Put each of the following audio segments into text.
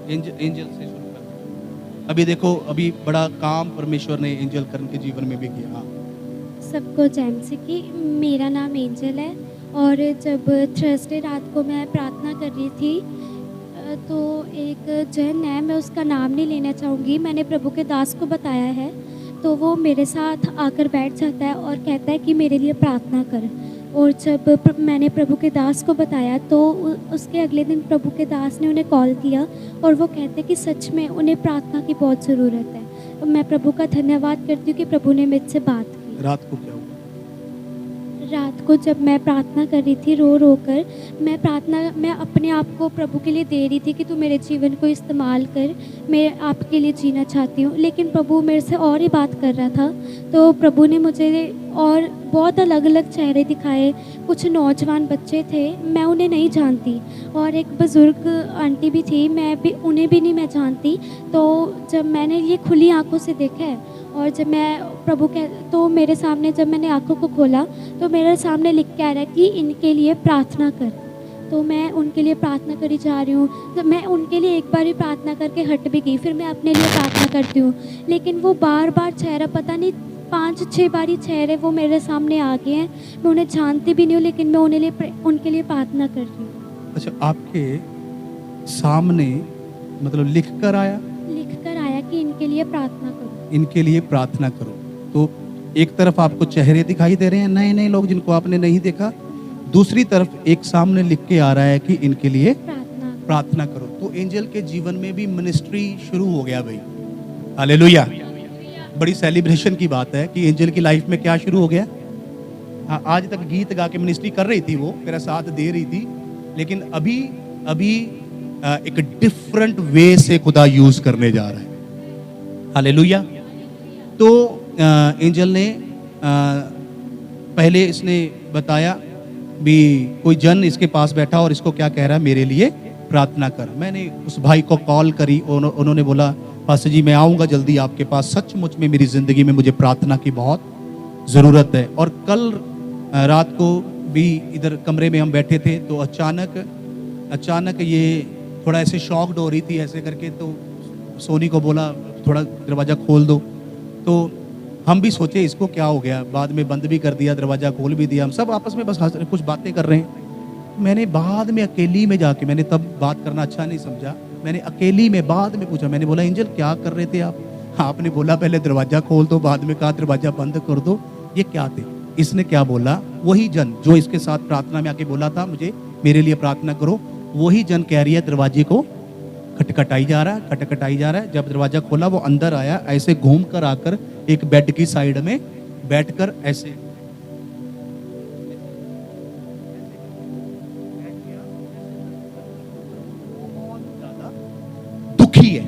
Angel से शुरू करते हैं। अभी देखो, अभी बड़ा काम परमेश्वर ने एंजल करण के जीवन में भी किया। हाँ, सबको जैम से कि मेरा नाम एंजल है और जब थर्सडे रात को मैं प्रार्थना कर रही थी तो एक जन है, मैं उसका नाम नहीं लेना चाहूँगी, मैंने प्रभु के दास को बताया है, तो वो मेरे साथ आकर बैठ जाता है और कहता है कि मेरे लिए प्रार्थना कर। और जब मैंने प्रभु के दास को बताया तो उसके अगले दिन प्रभु के दास ने उन्हें कॉल किया और वो कहते कि सच में उन्हें प्रार्थना की बहुत ज़रूरत है। मैं प्रभु का धन्यवाद करती हूँ कि प्रभु ने मुझसे बात की। रात को क्या हुआ? रात को जब मैं प्रार्थना कर रही थी रो रो कर, मैं अपने आप को प्रभु के लिए दे रही थी कि तू मेरे जीवन को इस्तेमाल कर, मैं आपके लिए जीना चाहती हूँ। लेकिन प्रभु मेरे से और ही बात कर रहा था, तो प्रभु ने मुझे और बहुत अलग अलग चेहरे दिखाए। कुछ नौजवान बच्चे थे, मैं उन्हें नहीं जानती, और एक बुज़ुर्ग आंटी भी थी, उन्हें भी नहीं मैं जानती। तो जब मैंने ये खुली आँखों से देखा है और जब मैं तो मेरे सामने जब मैंने आँखों को खोला तो मेरे सामने लिख के आ रहा है कि इनके लिए प्रार्थना कर। तो मैं उनके लिए प्रार्थना करी जा रही हूँ। तो मैं उनके लिए एक बार ही प्रार्थना करके हट भी गई, फिर मैं अपने लिए प्रार्थना करती हूँ, लेकिन वो बार बार चेहरा, पता नहीं 5-6 बार ही चेहरे वो मेरे सामने आ गए हैं। मैं उन्हें जानती भी नहीं हूँ, लेकिन मैं उनके लिए प्रार्थना कर रही हूँ। अच्छा, आपके सामने मतलब लिख कर आया कि इनके लिए प्रार्थना करो, इनके लिए प्रार्थना करो। तो एक तरफ आपको चेहरे दिखाई दे रहे हैं नए नए लोग जिनको आपने नहीं देखा, दूसरी तरफ एक सामने लिख के आ रहा है कि इनके लिए प्रार्थना करो। तो एंजल के जीवन में भी मिनिस्ट्री शुरू हो गया भाई। हालेलुया। बड़ी सेलिब्रेशन की बात है कि एंजल की लाइफ में क्या शुरू हो गया। हाँ, आज तक गीत गा के मिनिस्ट्री कर रही थी, वो मेरा साथ दे रही थी, लेकिन अभी एक डिफरेंट वे से खुदा यूज करने जा रहा है। हालेलुया। तो एंजल ने पहले इसने बताया भी, कोई जन इसके पास बैठा और इसको क्या कह रहा है, मेरे लिए प्रार्थना कर। मैंने उस भाई को कॉल करी, उन्होंने बोला पास्टर जी मैं आऊँगा जल्दी आपके पास, सचमुच में मेरी ज़िंदगी में मुझे प्रार्थना की बहुत ज़रूरत है। और कल रात को भी इधर कमरे में हम बैठे थे, तो अचानक ये थोड़ा ऐसे शॉक्ड हो रही थी ऐसे करके, तो सोनी को बोला थोड़ा दरवाज़ा खोल दो। तो हम भी सोचे इसको क्या हो गया, बाद में बंद भी कर दिया, दरवाज़ा खोल भी दिया। हम सब आपस में बस कुछ बातें कर रहे हैं। मैंने बाद में अकेली में जाके, मैंने तब बात करना अच्छा नहीं समझा, मैंने अकेली में बाद में पूछा, मैंने बोला एंजल क्या कर रहे थे आप? आपने बोला पहले दरवाज़ा खोल दो, बाद में कहा दरवाज़ा बंद कर दो, ये क्या थे? इसने क्या बोला, वही जन जो इसके साथ प्रार्थना में आके बोला था मुझे मेरे लिए प्रार्थना करो, वही जन कह रही है दरवाजे को खटखटाई जा रहा है। जब दरवाजा खोला वो अंदर आया, ऐसे घूम कर आकर एक बेड की साइड में बैठकर ऐसे दुखी है,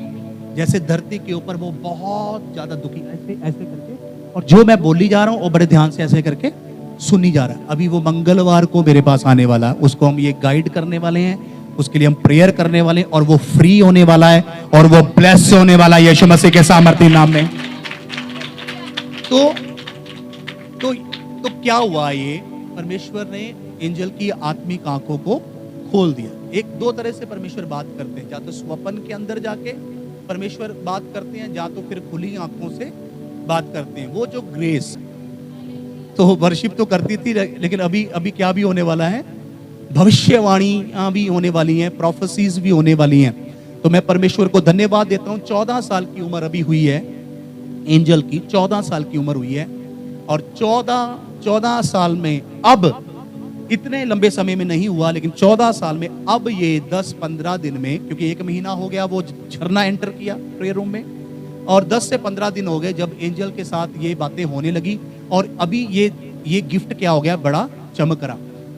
जैसे धरती के ऊपर वो बहुत ज्यादा दुखी, ऐसे करके, और जो मैं बोली जा रहा हूं वो बड़े ध्यान से ऐसे करके सुनी जा रहा है। अभी वो मंगलवार को मेरे पास आने वाला है, उसको हम ये गाइड करने वाले हैं, उसके लिए हम प्रेयर करने वाले हैं, और वो फ्री होने वाला है और वो ब्लेस होने वाला है यीशु मसीह के सामर्थी नाम में। तो क्या हुआ, ये परमेश्वर ने एंजल की आत्मिक आंखों को खोल दिया। एक दो तरह से परमेश्वर बात करते हैं, या तो स्वप्न के अंदर जाके परमेश्वर बात करते हैं, या तो फिर खुली आंखों से बात करते हैं। वो जो ग्रेस, तो वर्शिप तो करती थी, लेकिन अभी क्या भी होने वाला है, भविष्यवाणियां भी होने वाली हैं, प्रोफेसीज भी होने वाली हैं। तो मैं परमेश्वर को धन्यवाद देता हूं। 14 साल की उम्र अभी हुई है एंजल की, 14 साल की उम्र हुई है, और 14 साल में, अब इतने लंबे समय में नहीं हुआ, लेकिन 14 साल में अब ये 10-15 दिन में, क्योंकि 1 महीना हो गया वो झरना एंटर किया प्रेयर रूम में, और 10 से 15 दिन हो गए जब एंजल के साथ ये बातें होने लगी, और अभी ये गिफ्ट क्या हो गया, बड़ा चमक रहा।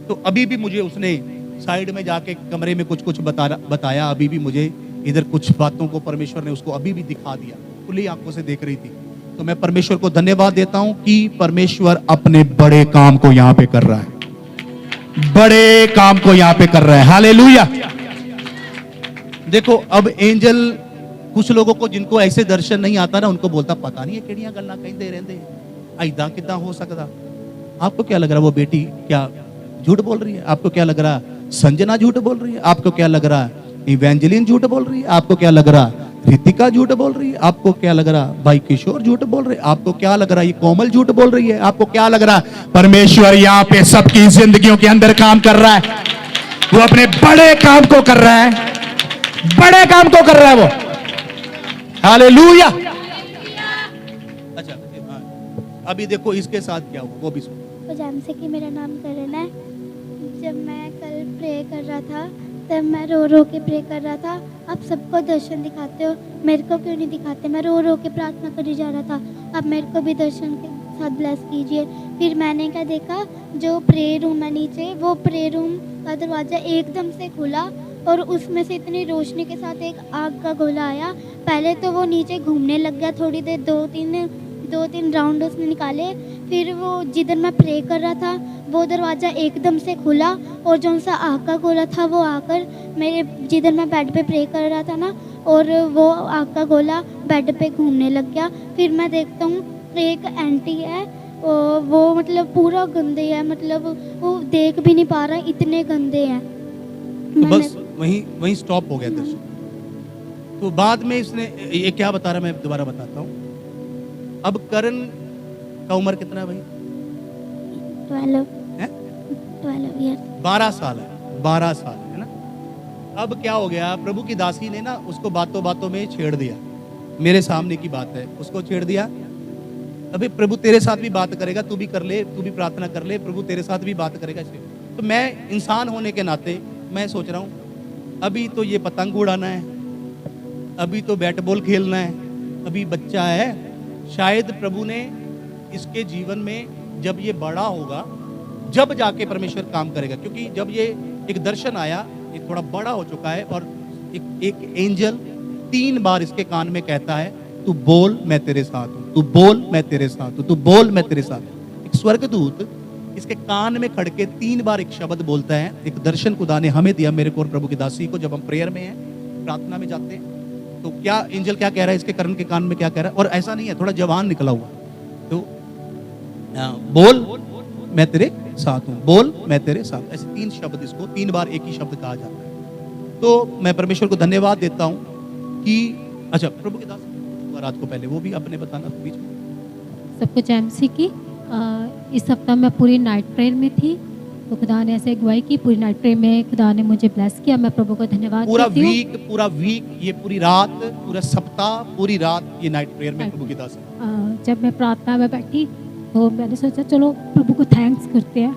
तो अभी भी मुझे उसने साइड में जाके कमरे में कुछ बताया, अभी भी मुझे इधर कुछ बातों को परमेश्वर ने उसको अभी भी दिखा दिया, खुली आंखों से देख रही थी। तो मैं परमेश्वर को धन्यवाद देता हूं कि परमेश्वर अपने बड़े काम को यहां पे कर रहा है, बड़े काम को यहां पे कर रहा है। हालेलुया। देखो, अब एंजल कुछ लोगों को जिनको ऐसे दर्शन नहीं आता ना, उनको बोलता पता नहीं है केड़ियां गल्लां कहंदे रहंदे, ऐदा किदां हो सकदा। आपको क्या लग रहा, वो बेटी क्या झूठ बोल रही है? आपको क्या लग रहा संजना झूठ बोल रही है? आपको क्या लग रहा इवेंजलिन झूठ बोल रही है, आपको क्या लग रहा है रितिका झूठ बोल रही है, आपको क्या लग रहा भाई किशोर झूठ बोल रहे, आपको क्या लग रहा है ये कोमल झूठ बोल रही है, आपको क्या लग रहा है परमेश्वर यहाँ पे सबकी जिंदगियों के अंदर काम कर रहा है। वो अपने बड़े काम को कर रहा है, बड़े काम को कर रहा है वो। हालेलुया। अच्छा अभी देखो इसके साथ क्या हुआ वो भी सुनो। जैसे कि मेरा नाम करण है। जब मैं कल प्रे कर रहा था तब मैं रो रो के प्रे कर रहा था। आप सबको दर्शन दिखाते हो, मेरे को क्यों नहीं दिखाते? मैं रो रो के प्रार्थना करी जा रहा था, अब मेरे को भी दर्शन के साथ ब्लेस कीजिए। फिर मैंने क्या देखा, जो प्रे रूम है नीचे, वो प्रे रूम का दरवाज़ा एकदम से खुला और उसमें से इतनी रोशनी के साथ एक आग का गोला आया। पहले तो वो नीचे घूमने लग गया थोड़ी देर, दो तीन राउंड उसने निकाले। फिर वो जिधर मैं प्रे कर रहा था वो दरवाज़ा एकदम से खुला और जो सा आग का गोला था वो आकर मेरे जिधर मैं बेड पे प्रे कर रहा था ना, और वो आग का गोला बेड पे घूमने लग गया। फिर मैं देखता हूँ एक आंटी है, वो मतलब पूरा गंदे है, मतलब वो देख भी नहीं पा रहा, इतने गंदे हैं। तो बस वहीं स्टॉप हो गया दर्शन। तो बाद में इसने ये क्या बता रहा है, मैं दोबारा बताता हूँ। अब करण का उम्र कितना है भाई? 12 ईयर, 12 साल है, 12 साल है ना। अब क्या हो गया, प्रभु की दासी ने ना उसको बातों बातों में छेड़ दिया। मेरे सामने की बात है, उसको छेड़ दिया। अभी प्रभु तेरे साथ भी बात करेगा, तू भी कर ले, तू भी प्रार्थना कर ले, प्रभु तेरे साथ भी बात करेगा। तो मैं इंसान होने के नाते मैं सोच रहा हूँ अभी तो ये पतंग उड़ाना है, अभी तो बैट बॉल खेलना है, अभी बच्चा है। शायद प्रभु ने इसके जीवन में जब ये बड़ा होगा जब जाके परमेश्वर काम करेगा, क्योंकि जब ये एक दर्शन आया, ये थोड़ा बड़ा हो चुका है और एक एंजल 3 बार इसके कान में कहता है तू बोल मैं तेरे साथ हूँ, तू बोल मैं तेरे साथ हूँ, तू बोल मैं तेरे साथ हूँ। एक स्वर्गदूत इसके कान में खड़ के 3 बार एक शब्द बोलता है। एक दर्शन खुदा ने हमें दिया, मेरे को और प्रभु की दासी को, जब हम प्रेयर में हैं, प्रार्थना में जाते हैं। तो क्या एंजल क्या कह रहा है इसके करण के कान में, क्या कह रहा है? और ऐसा नहीं है थोड़ा जवान निकला हुआ, तो बोल मैं तेरे साथ हूँ, बोल मैं तेरे साथ, ऐसे 3 शब्द, इसको 3 बार एक ही शब्द कहा जाता है। तो मैं परमेश्वर को धन्यवाद देता हूँ कि अच्छा प्रभु के दास रात को पहले वो भी आपने बताना बीच में। सबको जय मसीह की। इस हफ्ता मैं पूरी नाइट प्रेयर में थी, तो खुदा ने ऐसे अगुवाई की, पूरी नाइट प्रेयर में खुदा ने मुझे ब्लेस किया। मैं प्रभु को धन्यवाद पूरा देती हूँ। वीक ये पूरी रात, पूरा सप्ताह, पूरी रात ये नाइट प्रेयर में प्रभु की दास। जब मैं प्रार्थना में बैठी तो मैंने सोचा चलो प्रभु को थैंक्स करते हैं।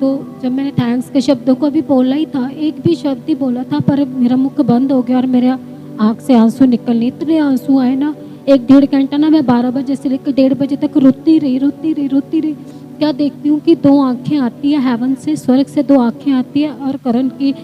तो जब मैंने थैंक्स के शब्दों को अभी बोला ही था, एक भी शब्द ही बोला था, पर मेरा मुख बंद हो गया और मेरे आँख से आंसू निकलने, इतने आंसू आए ना। 1-1.5 घंटा ना मैं 12 बजे से लेकर 1:30 बजे तक रोती रही। क्या देखती हूँ कि 2 आँखें आती है हेवन से, स्वर्ग से 2 आँखें आती है और करण की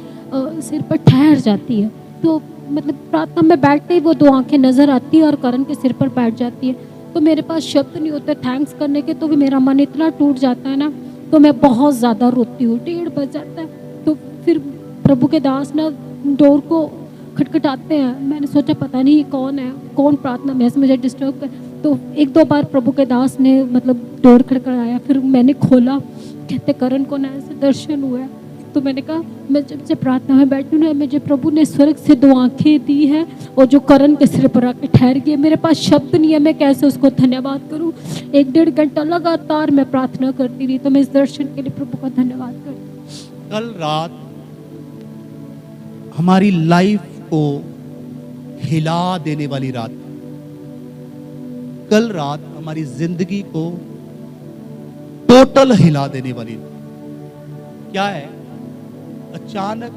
सिर पर ठहर जाती है। तो मतलब प्रार्थना में बैठते ही वो 2 आँखें नज़र आती है और करण के सिर पर बैठ जाती है। तो मेरे पास शब्द नहीं होते थैंक्स करने के, तो भी मेरा मन इतना टूट जाता है ना, तो मैं बहुत ज़्यादा रोती हूँ। 1:30 बज जाता है। तो फिर प्रभु के दास ना डोर को खटखटाते हैं। मैंने सोचा पता नहीं कौन है, कौन प्रार्थना में से मुझे डिस्टर्ब कर। तो 1-2 बार प्रभु के दास ने मतलब डोर खटखटाया, फिर मैंने खोला, कहते करण को ना ऐसे दर्शन हुआ है। तो मैंने कहा मैं जब से प्रार्थना में बैठी हूँ ना, मुझे प्रभु ने स्वर्ग से 2 आँखें दी है और जो करण के सिर पर आके ठहर गई। मेरे पास शब्द नहीं है, मैं कैसे उसको धन्यवाद करूँ। 1-1.5 घंटा लगातार मैं प्रार्थना करती रही। तो मैं इस दर्शन के लिए प्रभु का धन्यवाद करती हूँ। कल रात हमारी लाइफ को हिला देने वाली रात, कल रात हमारी जिंदगी को टोटल हिला देने वाली। क्या है, अचानक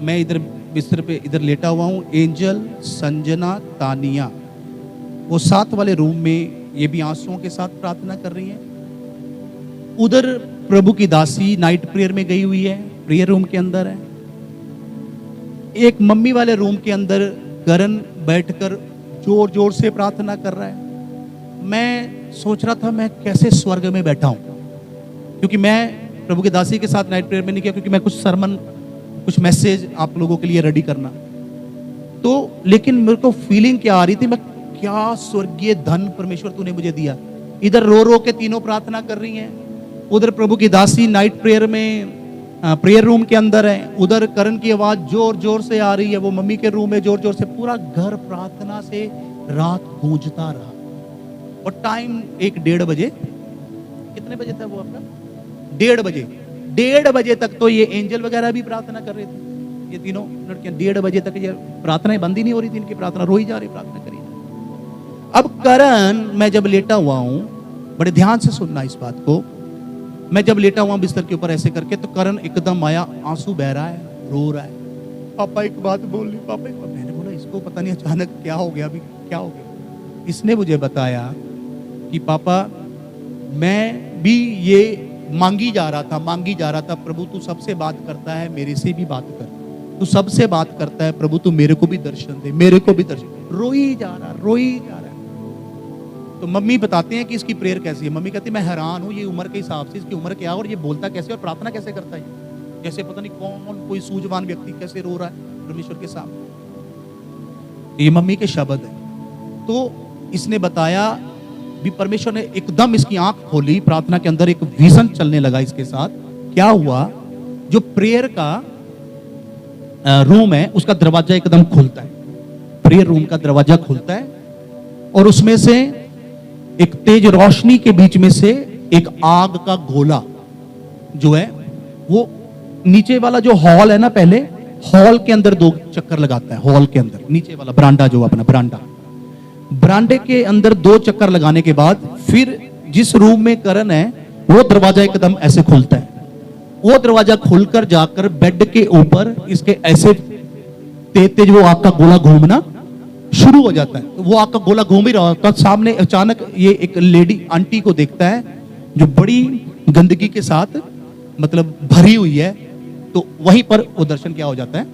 मैं इधर बिस्तर पे इधर लेटा हुआ हूं, एंजल, संजना, तानिया वो 7 वाले रूम में ये भी आंसुओं के साथ प्रार्थना कर रही हैं। उधर प्रभु की दासी नाइट प्रेयर में गई हुई है, प्रेयर रूम के अंदर है। एक मम्मी वाले रूम के अंदर करण बैठकर जोर जोर से प्रार्थना कर रहा है। मैं सोच रहा था मैं कैसे स्वर्ग में बैठा हूं, क्योंकि मैं प्रभु की दासी के साथ नाइट प्रेयर में नहीं किया, क्योंकि मैं कुछ सरमन, कुछ मैसेज आप लोगों के लिए रेडी करना। तो लेकिन मेरे को फीलिंग क्या आ रही थी, मैं क्या स्वर्गीय धन परमेश्वर तूने मुझे दिया। इधर रो रो के तीनों प्रार्थना कर रही हैं, उधर प्रभु की दासी नाइट प्रेयर में प्रेयर रूम के अंदर है, उधर करण की आवाज जोर जोर से आ रही है, वो मम्मी के रूम में जोर जोर से, पूरा घर प्रार्थना से रात गूंजता रहा। और टाइम 1-1:30 कितने बजे था वो आपका? 1:30 1:30 तक तो ये एंजल वगैरह भी प्रार्थना कर रहे थे। ये तीनों लड़कियां 1:30 तक ये प्रार्थनाएं बंद ही नहीं हो रही थी, इनकी प्रार्थना रोई जा रही, प्रार्थना करी। अब करण, मैं जब लेटा हुआ हूं, बड़े ध्यान से सुनना इस बात को, मैं जब लेटा हुआ बिस्तर के ऊपर ऐसे करके, तो करण एकदम आया, आंसू बह रहा है, रो रहा है, पापा एक बात बोल ली, पापा एक बात। मैंने बोला इसको पता नहीं अचानक क्या हो गया, अभी क्या हो गया। इसने मुझे बताया कि पापा मैं भी ये मांगी जा रहा था, प्रभु तू सबसे बात करता है, मेरे से भी बात कर, तू सबसे बात करता है प्रभु, तू मेरे को भी दर्शन दे, मेरे को भी दर्शन। रोई जा रहा है। तो मम्मी बताते हैं कि इसकी प्रेयर कैसी है। मम्मी कहती है मैं हैरान हूँ, ये उम्र के हिसाब से इसकी उम्र क्या है और ये बोलता कैसे और प्रार्थना कैसे करता है, जैसे पता नहीं कौन कोई सूझवान व्यक्ति कैसे रो रहा है परमेश्वर के सामने। ये मम्मी के शब्द है। तो इसने बताया भी परमेश्वर ने एकदम इसकी आंख खोली, प्रार्थना के अंदर एक विजन चलने लगा इसके साथ। क्या हुआ, जो प्रेयर का रूम है उसका दरवाजा एकदम खुलता है, प्रेयर रूम का दरवाजा खुलता है और उसमें से एक तेज रोशनी के बीच में से एक आग का गोला जो है, वो नीचे वाला जो हॉल है ना, पहले हॉल के अंदर 2 चक्कर लगाता है, हॉल के अंदर नीचे वाला बरांडा जो अपना बरांडे के अंदर 2 चक्कर लगाने के बाद फिर जिस रूम में करण है वो दरवाजा एकदम ऐसे खुलता है। वो दरवाजा खुलकर जाकर बेड के ऊपर इसके ऐसे तेज वो आग का गोला घूमना शुरू हो जाता है। वो आग का गोला घूम ही रहा होता है, सामने अचानक ये एक लेडी आंटी को देखता है जो बड़ी गंदगी के साथ मतलब भरी हुई है। तो वहीं पर वो दर्शन क्या हो जाता है,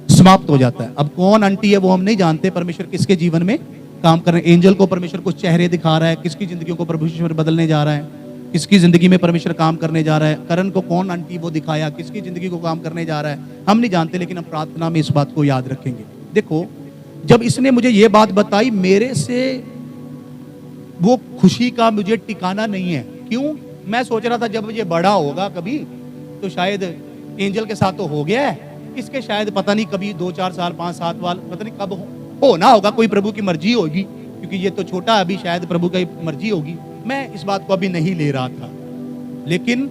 समाप्त हो जाता है। अब कौन आंटी है वो हम नहीं जानते, परमेश्वर किसके जीवन में काम कर रहे हैं। एंजल को परमेश्वर कुछ चेहरे दिखा रहा है, किसकी जिंदगी को परमेश्वर बदलने जा रहा है, किसकी जिंदगी में परमेश्वर काम करने जा रहा है। करण को कौन आंटी वो दिखाया, किसकी जिंदगी को काम करने जा रहा है, हम नहीं जानते, लेकिन हम प्रार्थना में इस बात को याद रखेंगे। देखो, जब इसने मुझे ये बात बताई, मेरे से वो खुशी का मुझे ठिकाना नहीं है। क्यों? मैं सोच रहा था जब ये बड़ा होगा कभी तो शायद एंजल के साथ तो हो गया है, इसके शायद पता नहीं कभी 2-4 साल 5-7 साल पता नहीं कब होना होगा, कोई प्रभु की मर्जी होगी, क्योंकि ये तो छोटा अभी, शायद प्रभु की मर्जी होगी। मैं इस बात को अभी नहीं ले रहा था, लेकिन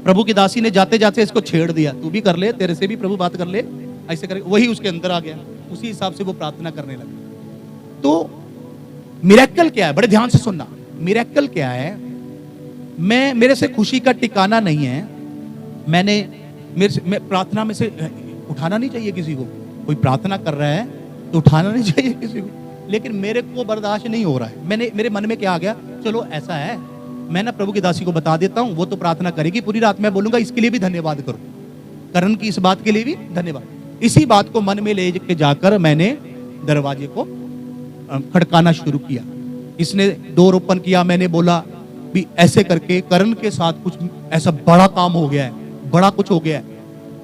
प्रभु की दासी ने जाते जाते इसको छेड़ दिया, तू भी कर ले, तेरे से भी प्रभु बात कर ले, ऐसे करके वही उसके अंदर आ गया। उसी हिसाब से वो प्रार्थना करने लगा। तो मिरेकल क्या है, बड़े ध्यान से सुनना, मिरेकल क्या है। मेरे से खुशी का ठिकाना नहीं है, मैं प्रार्थना में से उठाना नहीं चाहिए किसी को, कोई प्रार्थना कर रहा है तो उठाना नहीं चाहिए किसी को, लेकिन मेरे को बर्दाश्त नहीं हो रहा है। मेरे मन में क्या आ गया, चलो ऐसा है, मैं ना प्रभु की दासी को बता देता हूं, वो तो प्रार्थना करेगी पूरी रात, मैं बोलूंगा इसके लिए भी धन्यवाद करो, करण की इस बात के लिए भी धन्यवाद। इसी बात को मन में ले के जाकर मैंने दरवाजे को खड़काना शुरू किया। इसने डोर ओपन किया, मैंने बोला भी ऐसे करके करण के साथ कुछ ऐसा बड़ा काम हो गया है, बड़ा कुछ हो गया है।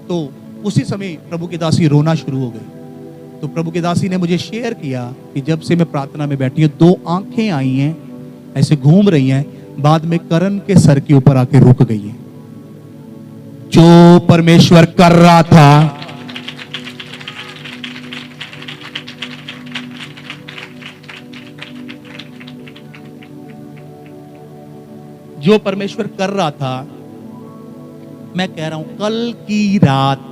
तो उसी समय प्रभु की दासी रोना शुरू हो गई। तो प्रभु की दासी ने मुझे शेयर किया कि जब से मैं प्रार्थना में बैठी हूँ, 2 आंखें आई हैं, ऐसे घूम रही हैं, बाद में करण के सर के ऊपर आके रुक गई है। जो परमेश्वर कर रहा था, जो परमेश्वर कर रहा था, मैं कह रहा हूं कल की रात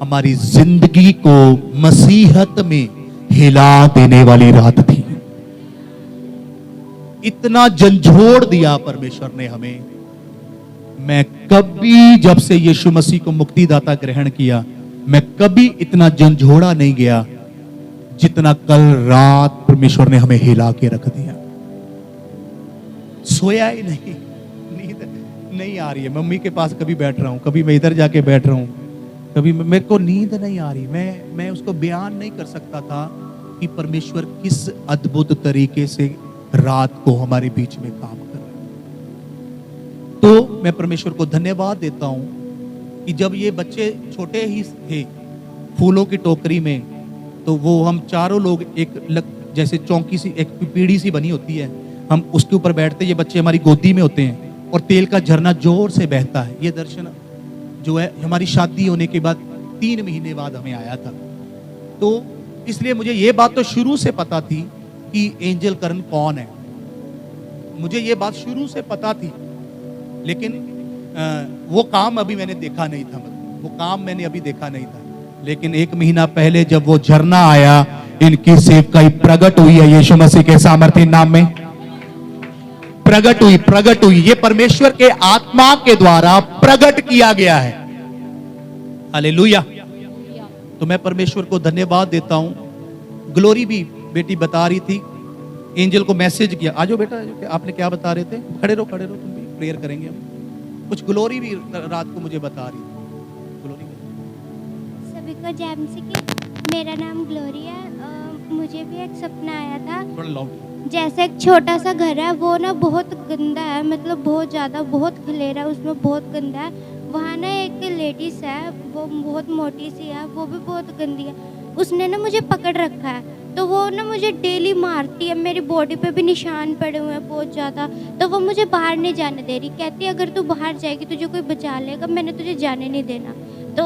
हमारी जिंदगी को मसीहत में हिला देने वाली रात थी। इतना झंझोड़ दिया परमेश्वर ने हमें। मैं कभी, जब से यीशु मसीह को मुक्तिदाता ग्रहण किया, मैं कभी इतना झंझोड़ा नहीं गया जितना कल रात परमेश्वर ने हमें हिला के रख दिया। सोया ही नहीं, नींद नहीं आ रही है। मम्मी के पास कभी बैठ रहा हूं, कभी मैं इधर जाके बैठ रहा हूं, कभी मेरे को नींद नहीं आ रही। मैं उसको बयान नहीं कर सकता था कि परमेश्वर किस अद्भुत तरीके से रात को हमारे बीच में काम कर रहा है। तो मैं परमेश्वर को धन्यवाद देता हूं कि जब ये बच्चे छोटे ही थे, फूलों की टोकरी में, तो वो हम चारों लोग एक जैसे चौकी सी, एक पीढ़ी सी बनी होती है, हम उसके ऊपर बैठते, ये बच्चे हमारी गोदी में होते हैं और तेल का झरना जोर से बहता है। ये दर्शन जो है हमारी शादी होने के बाद 3 महीने बाद हमें आया था। तो इसलिए मुझे ये बात तो शुरू से पता थी कि एंजल करण कौन है, मुझे ये बात शुरू से पता थी। लेकिन वो काम अभी मैंने देखा नहीं था, मतलब वो काम मैंने अभी देखा नहीं था। लेकिन 1 महीना पहले जब वो झरना आया, इनकी सेवकाई प्रकट हुई है यीशु मसीह के सामर्थ्य नाम में, प्रकट हुई। ये परमेश्वर के आत्मा के द्वारा प्रकट किया गया है। हालेलुया। तो मैं परमेश्वर को धन्यवाद देता हूं। ग्लोरी भी बेटी बता रही थी, एंजल को मैसेज किया, आजो बेटा, आपने क्या बता रहे थे, खड़े रहो तुम भी, प्रेयर करेंगे हम। कुछ ग्लोरी भी रात को मुझे बता रही थी। ग्लोरी सभी को जय मसीह की। मेरा नाम ग्लोरी है। मुझे भी एक सपना आया था, थोड़ा लाउड। जैसे एक छोटा सा घर है, वो ना बहुत गंदा है, मतलब बहुत ज़्यादा, बहुत खलेरा, उसमें बहुत गंदा है। वहाँ ना एक लेडीज़ है, वो बहुत मोटी सी है, वो भी बहुत गंदी है। उसने ना मुझे पकड़ रखा है, तो वो ना मुझे डेली मारती है, मेरी बॉडी पे भी निशान पड़े हुए हैं बहुत ज़्यादा। तो वो मुझे बाहर नहीं जाने दे रही, कहती है अगर तू बाहर जाएगी तुझे कोई बचा लेगा, मैंने तुझे जाने नहीं देना। तो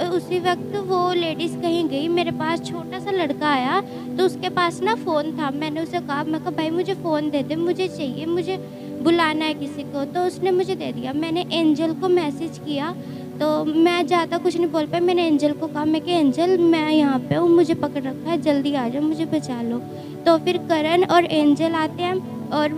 उसी वक्त वो लेडीज़ कहीं गई, मेरे पास छोटा सा लड़का आया, तो उसके पास ना फ़ोन था। मैंने उसे कहा, मैं कहा भाई मुझे फ़ोन दे दे, मुझे चाहिए, मुझे बुलाना है किसी को। तो उसने मुझे दे दिया। मैंने एंजल को मैसेज किया, तो मैं ज़्यादा कुछ नहीं बोल पाई। मैंने एंजल को कहा, मैं कि एंजल मैं यहाँ पे हूँ, मुझे पकड़ रखा है, जल्दी आ जाओ, मुझे बचा लो। तो फिर करण और एंजल आते हैं और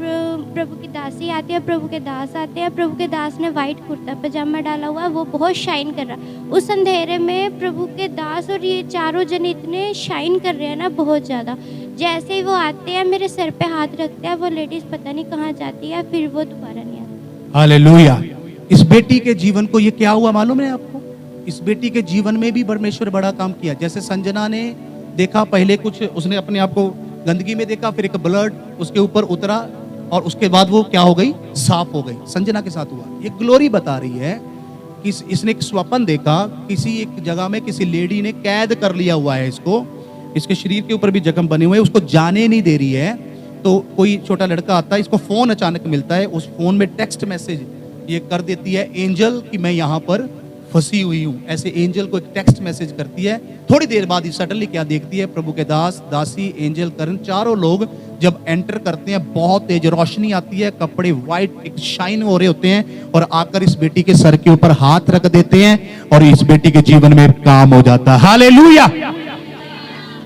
प्रभु की दासी आती है, प्रभु के दास आते हैं। प्रभु के दास ने वाइट कुर्ता पजामा डाला हुआ है, वो बहुत शाइन कर रहा है। उस अंधेरे में प्रभु के दास और ये चारों जन इतने शाइन कर रहे हैं ना, बहुत ज़्यादा। जैसे ही वो आते हैं, मेरे सर पे हाथ रखते हैं, वो लेडीज़ पता नहीं कहाँ जाती है, फिर वो दोबारा नहीं आती। हालेलुया। इस बेटी के जीवन को ये क्या हुआ मालूम है आपको? इस बेटी के जीवन में भी परमेश्वर बड़ा काम किया। जैसे संजना ने देखा, पहले कुछ उसने अपने आप को गंदगी में देखा, फिर एक ब्लड उसके ऊपर उतरा और उसके बाद वो क्या हो गई, साफ हो गई। संजना के साथ हुआ। ये ग्लोरी बता रही है कि इसने एक स्वप्न देखा, किसी एक जगह में किसी लेडी ने कैद कर लिया हुआ है इसको, इसके शरीर के ऊपर भी जख्म बने हुए हैं, उसको जाने नहीं दे रही है। तो कोई छोटा लड़का आता है, इसको फोन अचानक मिलता है, उस फोन में टेक्स्ट मैसेज ये कर देती है एंजल कि मैं यहाँ पर फंसी हुई हूँ। ऐसे एंजल को एक टेक्स्ट मैसेज करती है। थोड़ी देर बाद ही सडनली क्या देखती है, प्रभु के दास, दासी, एंजल, करण, चारों लोग जब एंटर करते हैं, बहुत तेज रोशनी आती है, कपड़े व्हाइट एक शाइन हो रहे होते हैं, और आकर इस बेटी के सर के ऊपर हाथ रख देते हैं और इस बेटी के जीवन में काम हो जाता है। हालेलुया।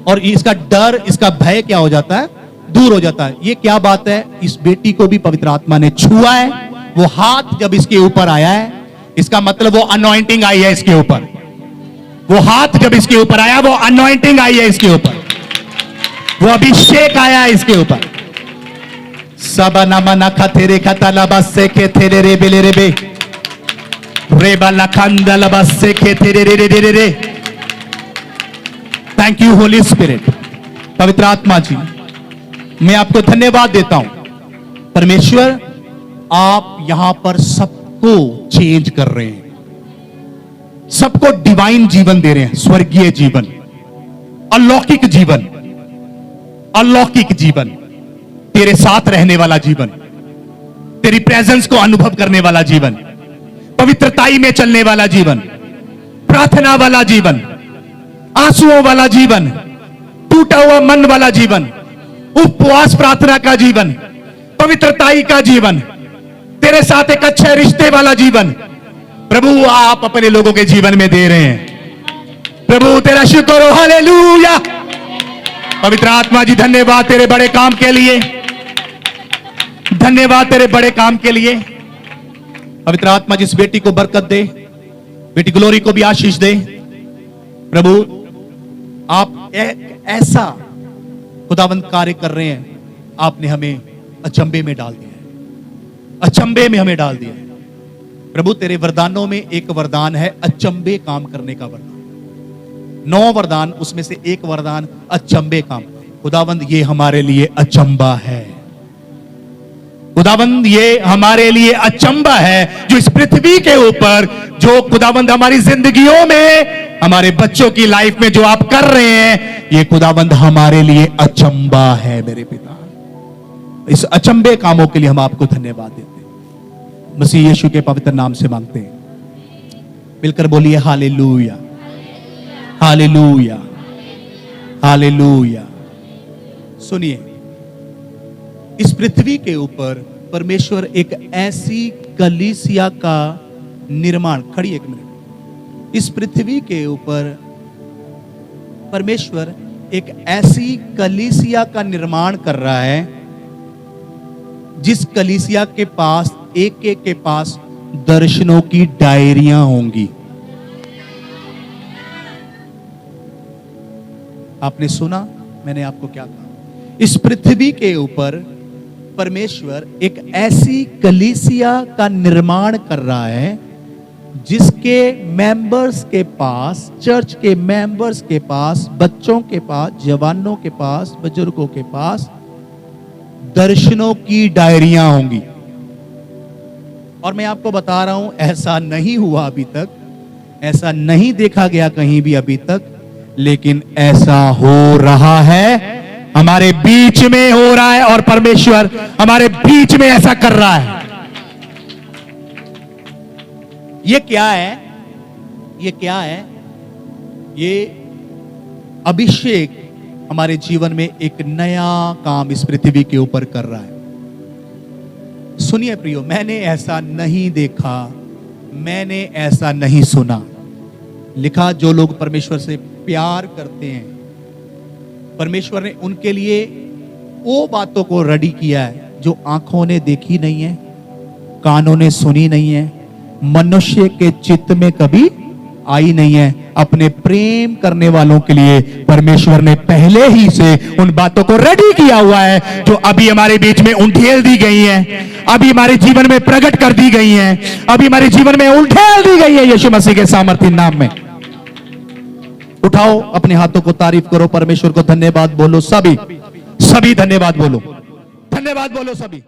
और इसका डर, इसका भय क्या हो जाता है, दूर हो जाता है। ये क्या बात है, इस बेटी को भी पवित्र आत्मा ने छुआ है। वो हाथ जब इसके ऊपर आया है, इसका मतलब वो अनॉइंटिंग आई है इसके ऊपर। वो हाथ जब इसके ऊपर आया, वो अनॉइंटिंग आई है इसके ऊपर, वो अभिषेक आया है इसके ऊपर। सबा नामा नखा तेरे खतला बसे के तेरे रे बेले रे बे रे बाला खंदला बसे के तेरे रे रे रे रे। थैंक यू होली स्पिरिट, पवित्र आत्मा जी, मैं आपको धन्यवाद देता हूं। परमेश्वर, आप यहां पर सबको चेंज कर रहे हैं, सबको डिवाइन जीवन दे रहे हैं, स्वर्गीय जीवन, अलौकिक जीवन, अलौकिक जीवन, तेरे साथ रहने वाला जीवन, तेरी प्रेजेंस को अनुभव करने वाला जीवन, पवित्रताई में चलने वाला जीवन, प्रार्थना वाला जीवन, आंसुओं वाला जीवन, टूटा हुआ मन वाला जीवन, उपवास प्रार्थना का जीवन, पवित्रताई का जीवन, तेरे साथ एक अच्छे रिश्ते वाला जीवन प्रभु आप अपने लोगों के जीवन में दे रहे हैं। प्रभु तेरा शुक्र हो, हालेलुया। पवित्र आत्मा जी, धन्यवाद तेरे बड़े काम के लिए, धन्यवाद तेरे बड़े काम के लिए। पवित्र आत्मा जी, इस बेटी को बरकत दे, बेटी ग्लोरी को भी आशीष दे। प्रभु आप ऐसा खुदावंद कार्य कर रहे हैं, आपने हमें अचंभे में डाल दिया है, अचंभे में हमें डाल दिया है। प्रभु तेरे वरदानों में एक वरदान है अचंभे काम करने का वरदान। 9 वरदान, उसमें से एक वरदान अचंभे काम। खुदावंद ये हमारे लिए अचंभा है, खुदावंद ये हमारे लिए अचंभा है, जो इस पृथ्वी के ऊपर, जो खुदावंद हमारी जिंदगियों में, हमारे बच्चों की लाइफ में जो आप कर रहे हैं, ये खुदावंद हमारे लिए अचंभा है मेरे पिता। इस अचंभे कामों के लिए हम आपको धन्यवाद देते हैं, मसीह यीशु के पवित्र नाम से मांगते हैं, मिलकर बोलिए हालेलुया, हालेलुया, हालेलुया। सुनिए, इस पृथ्वी के ऊपर परमेश्वर एक ऐसी कलीसिया का निर्माण, खड़ी एक मिनट, इस पृथ्वी के ऊपर परमेश्वर एक ऐसी कलीसिया का निर्माण कर रहा है जिस कलीसिया के पास एक एक के पास दर्शनों की डायरियां होंगी। आपने सुना मैंने आपको क्या कहा? इस पृथ्वी के ऊपर परमेश्वर एक ऐसी कलीसिया का निर्माण कर रहा है जिसके मेंबर्स के पास, चर्च के मेंबर्स के पास, बच्चों के पास, जवानों के पास, बुजुर्गों के पास दर्शनों की डायरियां होंगी। और मैं आपको बता रहा हूं, ऐसा नहीं हुआ अभी तक, ऐसा नहीं देखा गया कहीं भी अभी तक, लेकिन ऐसा हो रहा है, हमारे बीच में हो रहा है और परमेश्वर हमारे बीच में ऐसा कर रहा है। ये क्या है? ये क्या है? ये अभिषेक हमारे जीवन में एक नया काम इस पृथ्वी के ऊपर कर रहा है। सुनिए प्रियो, मैंने ऐसा नहीं देखा, मैंने ऐसा नहीं सुना। लिखा, जो लोग परमेश्वर से प्यार करते हैं, परमेश्वर ने उनके लिए वो बातों को रेडी किया है जो आंखों ने देखी नहीं है, कानों ने सुनी नहीं है, मनुष्य के चित्त में कभी आई नहीं है। अपने प्रेम करने वालों के लिए परमेश्वर ने पहले ही से उन बातों को रेडी किया हुआ है जो अभी हमारे बीच में उंडेल दी गई हैं, अभी हमारे जीवन में प्रकट कर दी गई हैं, अभी हमारे जीवन में उंडेल दी गई है यीशु मसीह के सामर्थ्य नाम में। उठाओ अपने हाथों को, तारीफ करो, परमेश्वर को धन्यवाद बोलो, सभी सभी धन्यवाद बोलो, धन्यवाद बोलो सभी।